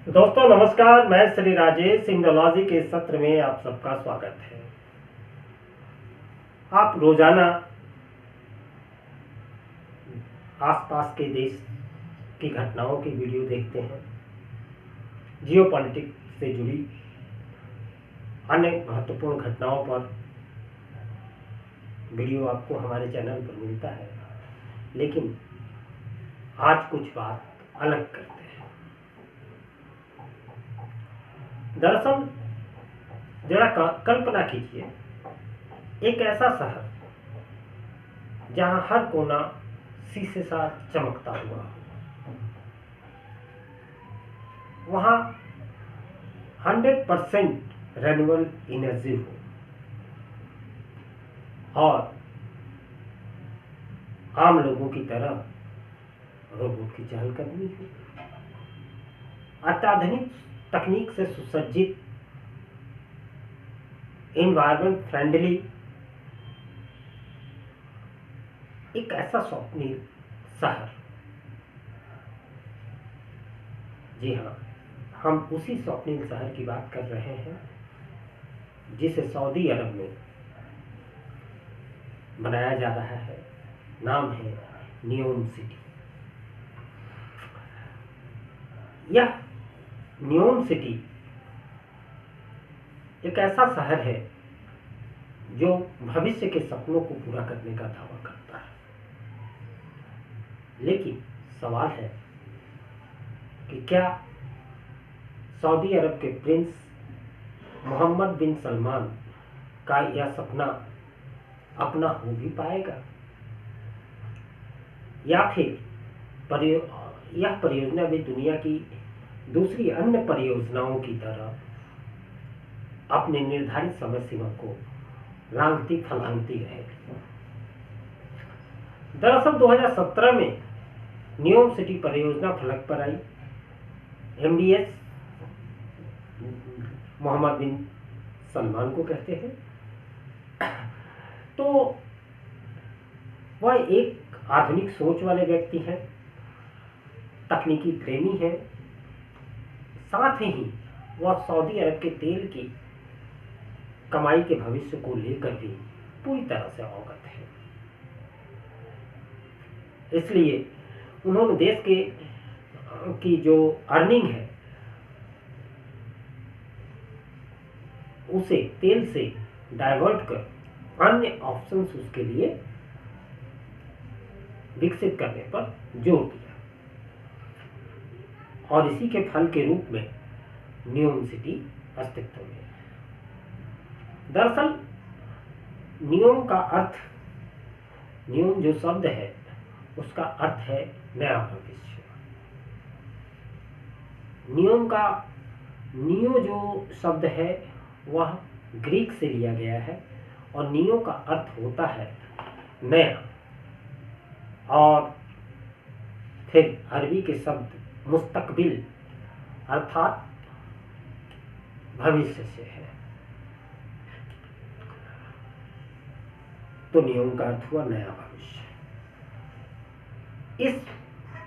दोस्तों नमस्कार, मैं श्री राजेश इंडोलॉजी के सत्र में आप सबका स्वागत है। आप रोजाना आसपास के देश की घटनाओं की वीडियो देखते हैं। जियोपॉलिटिक्स से जुड़ी अन्य महत्वपूर्ण घटनाओं पर वीडियो आपको हमारे चैनल पर मिलता है, लेकिन आज कुछ बात अलग करते हैं। दरअसल जरा कल्पना कीजिए, एक ऐसा शहर जहां हर कोना शीशे सा चमकता हुआ, वहां 100% रेन्यूएबल एनर्जी हो और आम लोगों की तरह रोबोट की चहलकदमी हो, अत्याधुनिक तकनीक से सुसज्जित, एनवायरमेंट फ्रेंडली एक ऐसा स्वप्निल शहर। जी हाँ, हम उसी स्वप्निल शहर की बात कर रहे हैं जिसे सऊदी अरब में बनाया जा रहा है। नाम है नियोम सिटी। यह नियोम सिटी एक ऐसा शहर है जो भविष्य के सपनों को पूरा करने का दावा करता है। लेकिन सवाल है कि क्या सऊदी अरब के प्रिंस मोहम्मद बिन सलमान का यह सपना अपना हो भी पाएगा, या फिर यह परियोजना भी दुनिया की दूसरी अन्य परियोजनाओं की तरह अपने निर्धारित समय सीमा को लांघती फलांगती रहेगी। दरअसल 2017 में नियोम सिटी परियोजना फलक पर आई। एमबीएस मोहम्मद बिन सलमान को कहते हैं। तो वह एक आधुनिक सोच वाले व्यक्ति हैं, तकनीकी प्रेमी हैं, साथ ही वह सऊदी अरब के तेल की कमाई के भविष्य को लेकर भी पूरी तरह से अवगत है। इसलिए उन्होंने देश की जो अर्निंग है उसे तेल से डाइवर्ट कर अन्य ऑप्शंस उसके लिए विकसित करने पर जोर दिया, और इसी के फल के रूप में नियोम सिटी अस्तित्व में है। दरअसल नियोम जो शब्द है उसका अर्थ है नया भविष्य। नियोम का नियो जो शब्द है वह ग्रीक से लिया गया है, और नियो का अर्थ होता है नया, और फिर अरबी के शब्द मुस्तकबिल अर्थात भविष्य से है। तो नियोम का अर्थ हुआ नया भविष्य। इस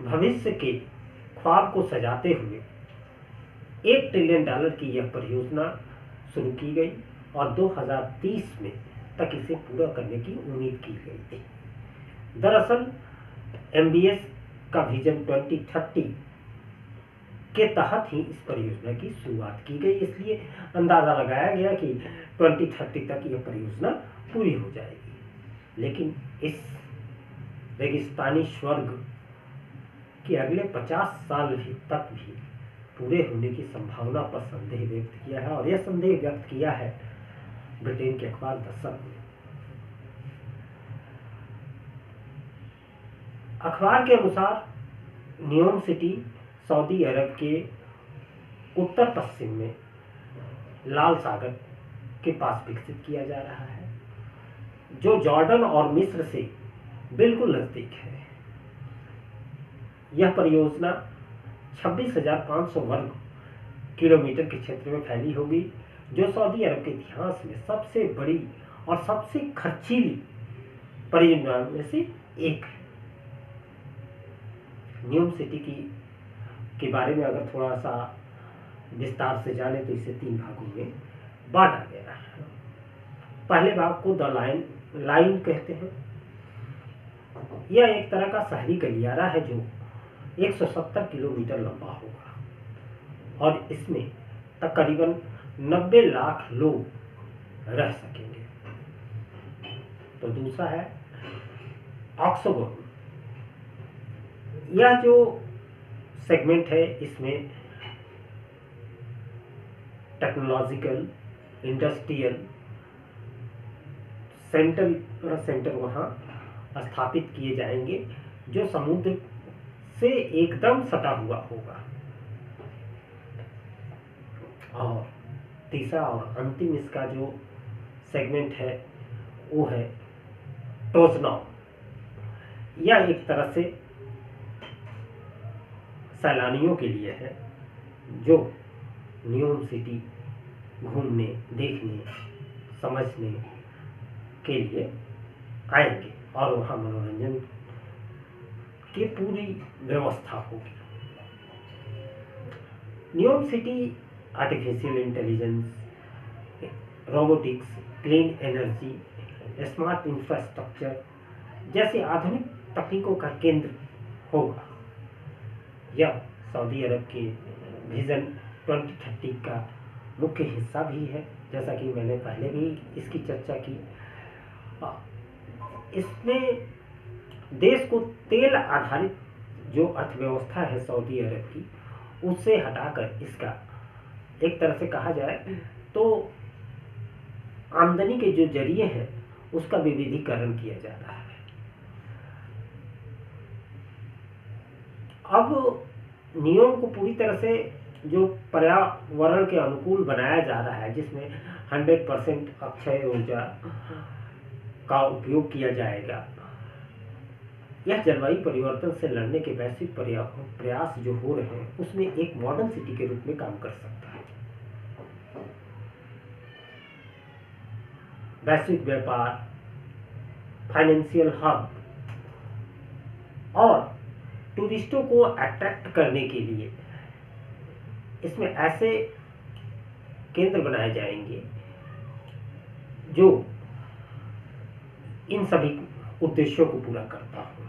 भविष्य के ख्वाब को सजाते हुए $1 ट्रिलियन की यह परियोजना शुरू की गई और 2030 में तक इसे पूरा करने की उम्मीद की गई थी। दरअसल एमबीएस का विजन 2030 के तहत ही इस परियोजना की शुरुआत की गई, इसलिए अंदाजा लगाया गया कि 2030 तक यह परियोजना पूरी हो जाएगी। लेकिन इस रेगिस्तानी स्वर्ग के अगले 50 साल तक भी पूरे होने की संभावना पर संदेह व्यक्त किया है, और यह संदेह व्यक्त किया है ब्रिटेन के अखबार द सन ने। अखबार के अनुसार नियोम सिटी सऊदी अरब के उत्तर पश्चिम में लाल सागर के पास विकसित किया जा रहा है, जो जॉर्डन और मिस्र से बिल्कुल नजदीक है। यह परियोजना 26,500 वर्ग किलोमीटर के क्षेत्र में फैली होगी, जो सऊदी अरब के इतिहास में सबसे बड़ी और सबसे खर्चीली परियोजनाओं में से एक है। नियोम सिटी के बारे में अगर थोड़ा सा विस्तार से जाने तो इसे 3 भागों में बांटा गया है। पहले भाग को द लाइन कहते हैं। यह एक तरह का शहरी गलियारा है जो 170 किलोमीटर लंबा होगा और इसमें तकरीबन 90 लाख लोग रह सकेंगे। तो दूसरा है ऑक्सोगोन। यह जो सेगमेंट है इसमें टेक्नोलॉजिकल, इंडस्ट्रियल सेंटर वहाँ स्थापित किए जाएंगे जो समुद्र से एकदम सटा हुआ होगा। और तीसरा और अंतिम इसका जो सेगमेंट है वो है टोजनाउ। यह एक तरह से सैलानियों के लिए है जो न्यूयॉर्क सिटी घूमने, देखने, समझने के लिए आएंगे और वहाँ मनोरंजन की पूरी व्यवस्था होगी। New York city artificial intelligence, robotics, clean energy, smart infrastructure जैसी आधुनिक तकनीकों का केंद्र होगा। यह सऊदी अरब के विजन 2030 का मुख्य हिस्सा भी है, जैसा कि मैंने पहले भी इसकी चर्चा की। इसमें देश को तेल आधारित जो अर्थव्यवस्था है सऊदी अरब की, उससे हटाकर इसका एक तरह से कहा जाए तो आमदनी के जो जरिए हैं उसका विविधीकरण किया जा रहा है। अब नियम को पूरी तरह से जो पर्यावरण के अनुकूल बनाया जा रहा है, जिसमें 100% अक्षय ऊर्जा का उपयोग किया जाएगा, यह जलवायु परिवर्तन से लड़ने के वैश्विक प्रयास जो हो रहे हैं उसमें एक मॉडर्न सिटी के रूप में काम कर सकता है। वैश्विक व्यापार, फाइनेंशियल हब और टूरिस्टों को अट्रैक्ट करने के लिए इसमें ऐसे केंद्र बनाए जाएंगे जो इन सभी उद्देश्यों को पूरा करता हो।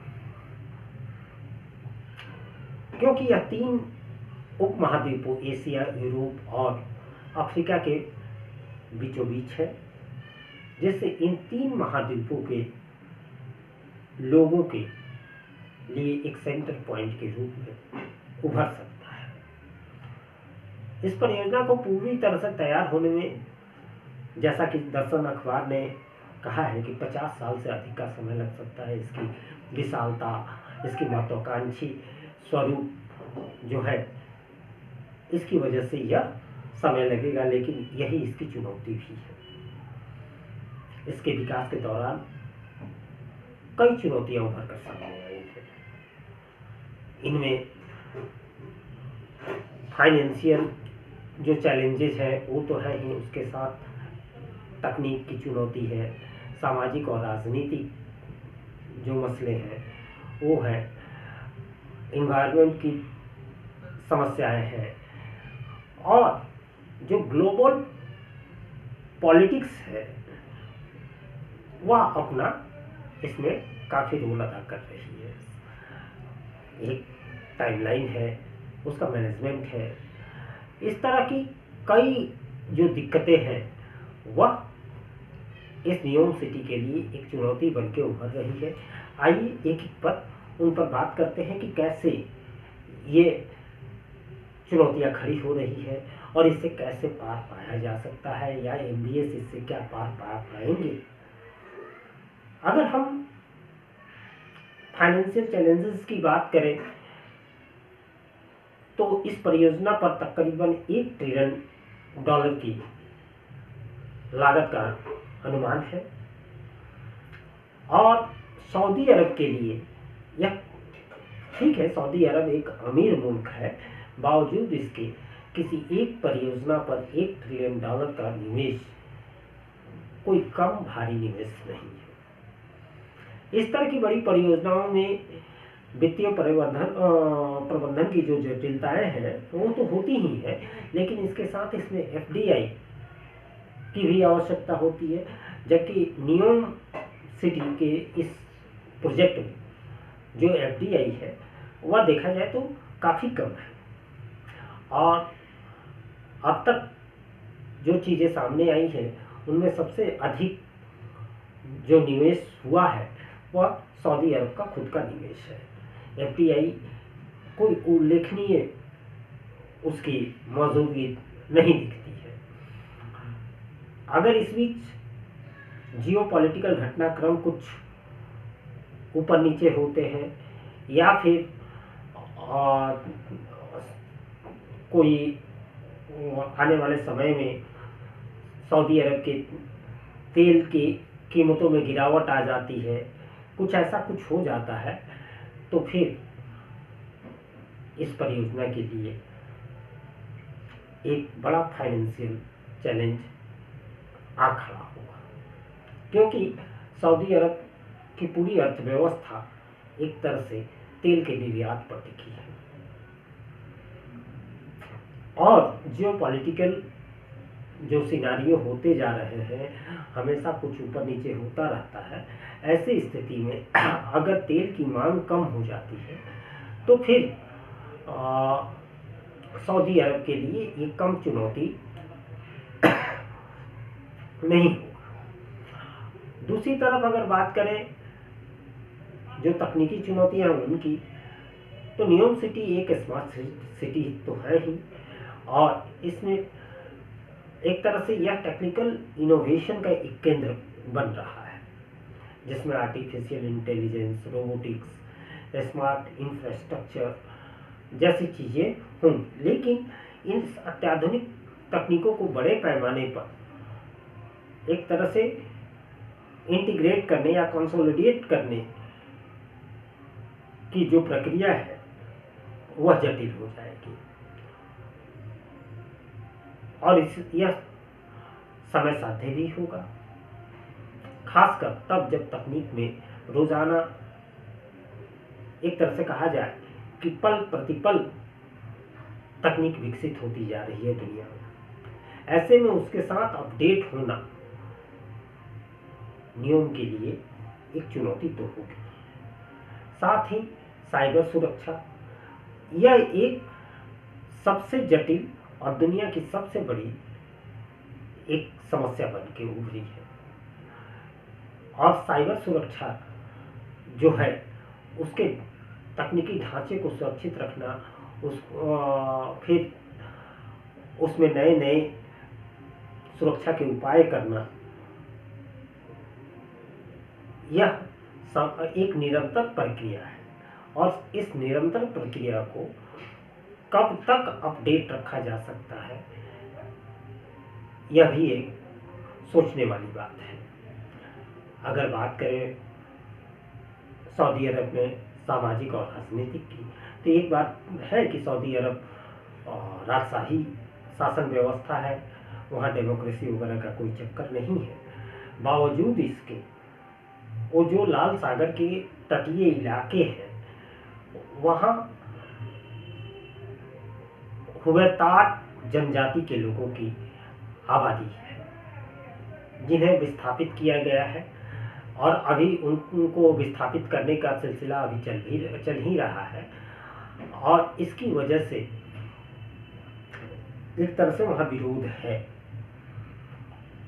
क्योंकि यह 3 उपमहाद्वीपों एशिया, यूरोप और अफ्रीका के बीचों बीच है, जिससे इन 3 महाद्वीपों के लोगों के लिए एक सेंटर पॉइंट के रूप में उभर सकता है। इस परियोजना को पूरी तरह से तैयार होने में, जैसा कि दर्शन अखबार ने कहा है कि 50 साल से अधिक का समय लग सकता है। इसकी विशालता, इसकी महत्वाकांक्षी स्वरूप जो है, इसकी वजह से यह समय लगेगा, लेकिन यही इसकी चुनौती भी है। इसके विकास के दौरान कई चुनौतियां उभर कर सामने आई हैं। इनमें फाइनेंशियल जो चैलेंजेस है वो तो है ही, उसके साथ तकनीक की चुनौती है, सामाजिक और राजनीतिक जो मसले हैं वो है, इन्वायरमेंट की समस्याएं हैं और जो ग्लोबल पॉलिटिक्स है वह अपना इसमें काफ़ी रोल अदा कर रही है। एक टाइमलाइन है, उसका मैनेजमेंट है, इस तरह की कई जो दिक्कतें हैं वह इस न्यूयॉर्क सिटी के लिए एक चुनौती बनके उभर रही है। आइए एक एक पर उन पर बात करते हैं कि कैसे ये चुनौतियां खड़ी हो रही है और इससे कैसे पार पाया जा सकता है, या एमबीएस इससे क्या पार पा पाएंगे। अगर हम फाइनेंशियल चैलेंजेस की बात करें तो इस परियोजना पर तकरीबन $1 ट्रिलियन की लागत का अनुमान है और सऊदी अरब के लिए यह ठीक है, सऊदी अरब एक अमीर मुल्क है, बावजूद इसके किसी एक परियोजना पर $1 ट्रिलियन का निवेश कोई कम भारी निवेश नहीं है। इस तरह की बड़ी परियोजनाओं में वित्तीय प्रबंधन की जो जटिलताएं हैं वो तो होती ही है, लेकिन इसके साथ इसमें एफडीआई की भी आवश्यकता होती है, जबकि नियोम सिटी के इस प्रोजेक्ट में जो एफडीआई है वह देखा जाए तो काफ़ी कम है। और अब तक जो चीज़ें सामने आई हैं उनमें सबसे अधिक जो निवेश हुआ है वह सऊदी अरब का खुद का निवेश है। एफडीआई कोई उल्लेखनीय उसकी मौजूदगी नहीं दिखती है। अगर इस बीच जियो पॉलिटिकल घटनाक्रम कुछ ऊपर नीचे होते हैं या फिर कोई आने वाले समय में सऊदी अरब के तेल की कीमतों में गिरावट आ जाती है, कुछ ऐसा कुछ हो जाता है, तो फिर इस परियोजना के लिए एक बड़ा फाइनेंशियल चैलेंज आ खड़ा होगा, क्योंकि सऊदी अरब की पूरी अर्थव्यवस्था एक तरह से तेल के निर्यात पर टिकी है और जियोपॉलिटिकल जो सिनारियो होते जा रहे हैं हमेशा कुछ ऊपर नीचे होता रहता है। ऐसी स्थिति में अगर तेल की मांग कम हो जाती है तो फिर सऊदी अरब के लिए ये कम चुनौती नहीं होगा। दूसरी तरफ अगर बात करें जो तकनीकी चुनौतियां उनकी, तो नियोम सिटी एक स्मार्ट सिटी तो है ही, और इसमें एक तरह से यह टेक्निकल इनोवेशन का एक केंद्र बन रहा है, जिसमें artificial intelligence, robotics, smart infrastructure जैसी चीज़ें होंगी। लेकिन इन अत्याधुनिक तकनीकों को बड़े पैमाने पर एक तरह से इंटीग्रेट करने या कंसोलिडेट करने की जो प्रक्रिया है वह जटिल हो जाएगी और यह समय साध्य भी होगा, खासकर तब जब तकनीक में रोजाना एक तरह से कहा जाए कि पल प्रतिपल तकनीक विकसित होती जा रही है दुनिया में। ऐसे में उसके साथ अपडेट होना नियम के लिए एक चुनौती तो होगी। साथ ही साइबर सुरक्षा यह एक सबसे जटिल और दुनिया की सबसे बड़ी एक समस्या बन के उभरी है, और साइबर सुरक्षा जो है उसके तकनीकी ढांचे को सुरक्षित रखना, फिर उसमें नए नए सुरक्षा के उपाय करना, यह एक निरंतर प्रक्रिया है और इस निरंतर प्रक्रिया को कब तक अपडेट रखा जा सकता है यह भी एक सोचने वाली बात है। अगर बात करें सऊदी अरब में सामाजिक और राजनीतिक की, तो एक बात है कि सऊदी अरब राजशाही शासन व्यवस्था है, वहाँ डेमोक्रेसी वगैरह का कोई चक्कर नहीं है। बावजूद इसके वो जो लाल सागर के तटीय इलाके हैं वहाँ हुबैतात जनजाति के लोगों की आबादी है जिन्हें विस्थापित किया गया है, और अभी उनको विस्थापित करने का सिलसिला अभी चल ही रहा है, और इसकी वजह से एक तरह से वहाँ विरोध है।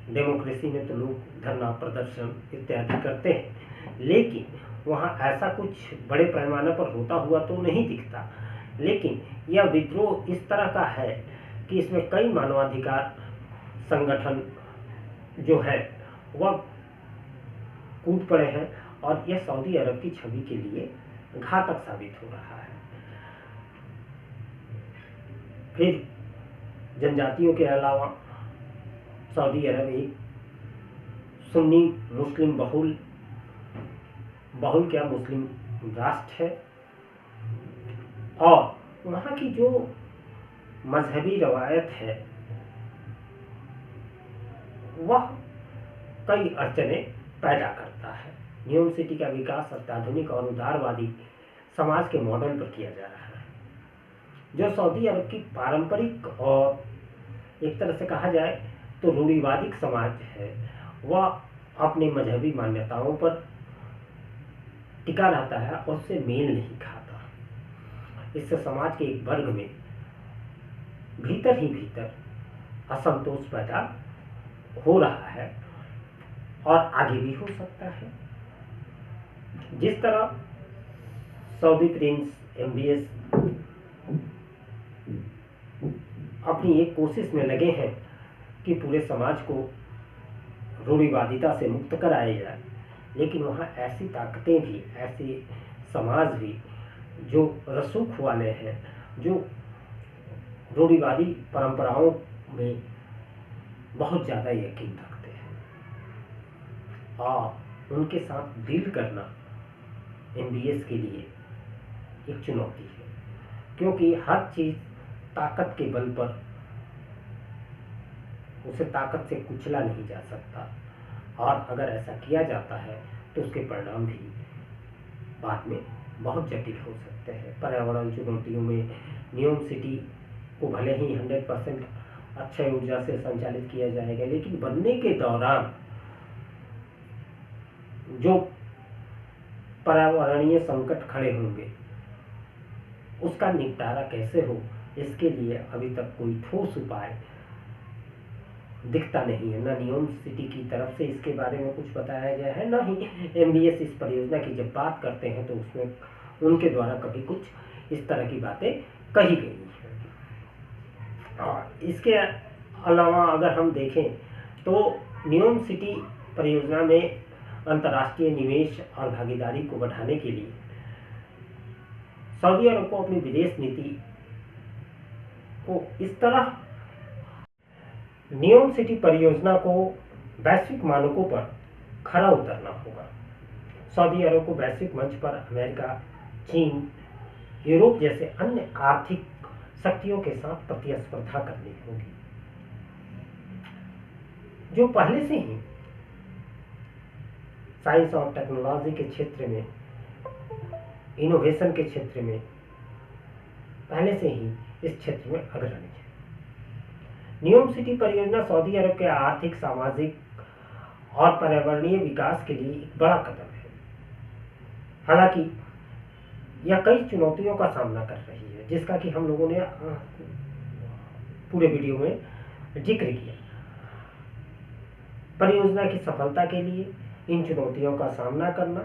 डेमोक्रेसी में तो लोग धरना प्रदर्शन इत्यादि करते हैं, लेकिन वहाँ ऐसा कुछ बड़े पैमाने पर होता हुआ तो नहीं दिखता। लेकिन यह विद्रोह इस तरह का है कि इसमें कई मानवाधिकार संगठन जो है वह कूद पड़े हैं, और यह सऊदी अरब की छवि के लिए घातक साबित हो रहा है। फिर जनजातियों के अलावा सऊदी अरब एक सुन्नी मुस्लिम बहुल क्या मुस्लिम राष्ट्र है, और वहाँ की जो मजहबी रवायत है वह कई अड़चने पैदा करता है। न्यूयॉर्क सिटी का विकास अत्याधुनिक और उदारवादी समाज के मॉडल पर किया जा रहा है। जो सऊदी अरब की पारंपरिक और एक तरह से कहा जाए तो रूढ़िवादी समाज है, वह अपने मजहबी मान्यताओं पर टिका रहता है और उससे मेल नहीं खाता। इससे समाज के एक वर्ग में भीतर ही भीतर असंतोष पैदा हो रहा है और आगे भी हो सकता है। जिस तरह सऊदी प्रिंस MBS अपनी एक कोशिश में लगे हैं कि पूरे समाज को रूढ़िवादिता से मुक्त कराया जाए, लेकिन वहाँ ऐसी ताकतें भी, ऐसे समाज भी जो रसूख वाले हैं, जो रूढ़िवादी परंपराओं में बहुत ज़्यादा यकीन रखते हैं, और उनके साथ डील करना MBS के लिए एक चुनौती है, क्योंकि हर चीज़ ताकत के बल पर, उसे ताकत से कुचला नहीं जा सकता, और अगर ऐसा किया जाता है तो उसके परिणाम भी बाद में बहुत जटिल हो सकते हैं। पर्यावरण चुनौतियों में नियोम सिटी को भले ही 100% अक्षय ऊर्जा से संचालित किया जाएगा, लेकिन बनने के दौरान जो पर्यावरणीय संकट खड़े होंगे उसका निपटारा कैसे हो, इसके लिए अभी तक कोई ठोस उपाय दिखता नहीं है। ना नियोम सिटी की तरफ से इसके बारे में कुछ बताया गया है, ना ही MBS इस परियोजना की जब बात करते हैं तो उसमें उनके द्वारा कभी कुछ इस तरह की बातें कही गई हैं। और इसके अलावा अगर हम देखें तो नियोम सिटी परियोजना में अंतर्राष्ट्रीय निवेश और भागीदारी को बढ़ाने के लिए सऊदी अरब को अपनी विदेश नीति को इस तरह नियोम सिटी परियोजना को वैश्विक मानकों पर खरा उतरना होगा। सऊदी अरब को वैश्विक मंच पर अमेरिका, चीन, यूरोप जैसे अन्य आर्थिक शक्तियों के साथ प्रतिस्पर्धा करनी होगी, जो पहले से ही साइंस और टेक्नोलॉजी के क्षेत्र में, इनोवेशन के क्षेत्र में पहले से ही इस क्षेत्र में अग्रणी है। नियोम सिटी परियोजना सऊदी अरब के आर्थिक, सामाजिक और पर्यावरणीय विकास के लिए एक बड़ा कदम है। हालांकि यह कई चुनौतियों का सामना कर रही है, जिसका कि हम लोगों ने पूरे वीडियो में जिक्र किया। परियोजना की सफलता के लिए इन चुनौतियों का सामना करना,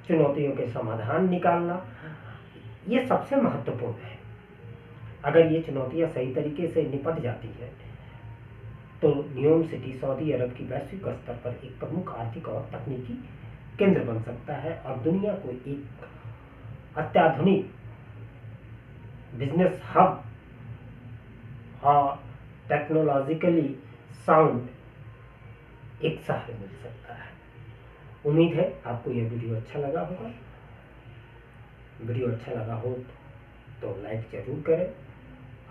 चुनौतियों के समाधान निकालना, ये सबसे महत्वपूर्ण है। अगर ये चुनौतियां सही तरीके से निपट जाती है तो नियोम सिटी सऊदी अरब की वैश्विक स्तर पर एक प्रमुख आर्थिक और तकनीकी केंद्र बन सकता है और दुनिया को एक अत्याधुनिक बिजनेस हब और टेक्नोलॉजिकली साउंड एक शहर मिल सकता है। उम्मीद है आपको यह वीडियो अच्छा लगा होगा। वीडियो अच्छा लगा हो तो लाइक जरूर करें,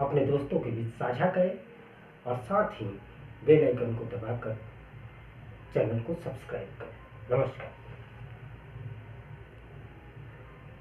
अपने दोस्तों के बीच साझा करें और साथ ही बेल आइकन को दबाकर चैनल को सब्सक्राइब करें। नमस्कार।